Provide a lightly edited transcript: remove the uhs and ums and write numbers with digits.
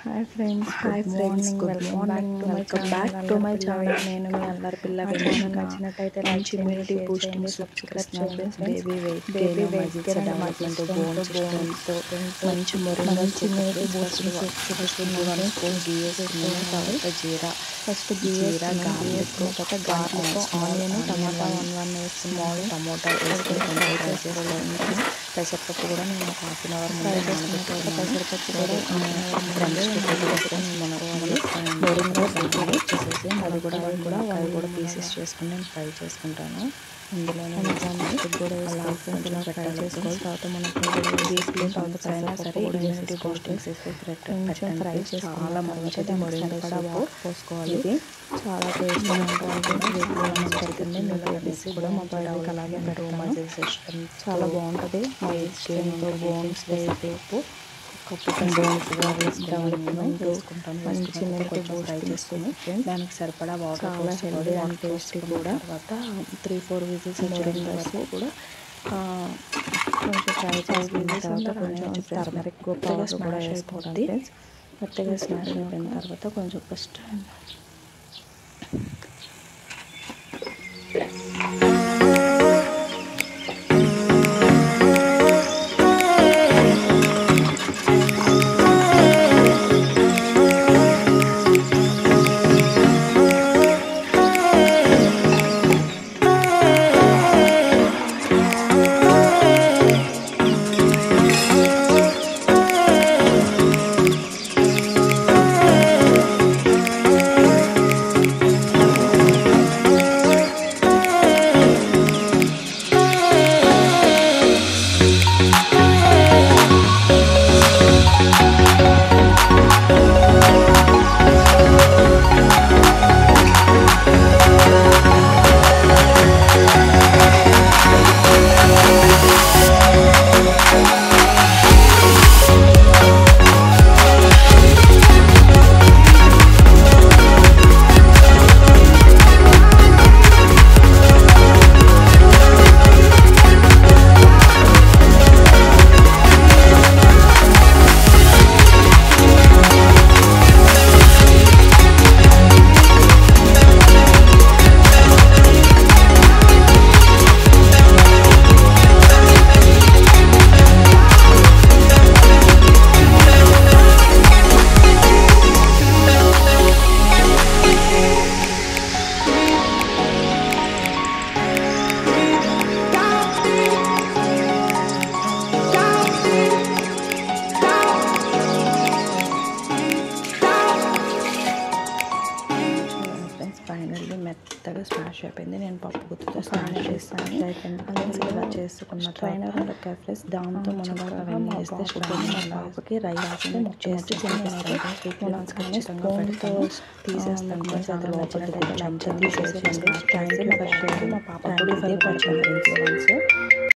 Hi friends, welcome back to my channel. నేను మీ అల్లరి పిల్ల. ఛానల్ నచ్చినట్టయితే లైక్ మంచి చేయండి, ఇమ్యూనిటీ షేర్ బూస్టింగ్ చేయండి, సూప్స్ సబ్స్క్రైబ్ చూపిస్తున్నాను చేయండి friends. Friends. Baby wait muscles gain, development, bones strength, మంచి మొరింగా ఇమ్యూనిటీ బూస్టింగ్ సూప్స్ చూపిస్తున్నాను వన్ ఫ్రెండ్స్. స్పూన్ గీ వేసుకున్నాను. తర్వాత జీరా జీరా గార్లిక్, తర్వాత గార్లిక్, ఆనియన్, టమాటా వన్ స్మాల్ టమోటా వేసుకుని కొంచెం ఫ్రై చేసుకోవాలి. పెసరపప్పు కూడా నేను ఒక హాఫ్ అన్ అవర్ ముందే పెసరపప్పు కూడా వచ్చేసేసి అది కూడా పీసెస్ చేసుకుని నేను ఫ్రై చేసుకుంటాను. ఇందులోనే కూడా కొంచెం ఫ్రై చేసుకోవాలి. తర్వాత మనకు అయినా సరే ఇమ్యూనిటీ బూస్టింగ్ కొంచెం ఫ్రై చాలా మంచిది. మొరింగా సూప్ పోసుకోవాలి. ఇది చాలా టేస్ట్గా ఉంటుంది. మీ బేబీస్ కూడా మా బేబీకి అలాగే పెడతాను. చాలా బాగుంటుంది. స్ట్రెంగ్త్, బోన్స్ సూప్, డెవలప్మెంట్ వేసుకుంటాను. మంచి మిల్క్ ఫ్రై చేసుకుని దానికి సరిపడా వాటర్, చాలా హెల్దీ అండ్ టేస్టీ కూడా. తర్వాత 3-4 విజిల్స్ వచ్చిన వరకు కూడా కొంచెం ఫ్రై చేసుకున్న తర్వాత కొంచెం టర్మరిక్ పౌడర్ కూడా వేసుకోవాలి. మెత్తగా స్మాష్ అయిపోయిన తర్వాత కొంచెం ఫస్ట్ ఫైనల్లీ మెత్తగా స్మాష్ అయిపోయింది. నేను పప్పు గుత్తుతో స్మాష్ చేస్తాను. ఇలా చేసుకున్న ట్రైనర్ ఫ్రెండ్స్, దాంతో మనం అవన్నీ వేస్తే పాపకి రైస్ చేసి స్పూన్తో తీసేస్తాను ఫ్రెండ్స్. అది లోపల తీసేసి మా పాప కూడా ఇదే పడుతుంది.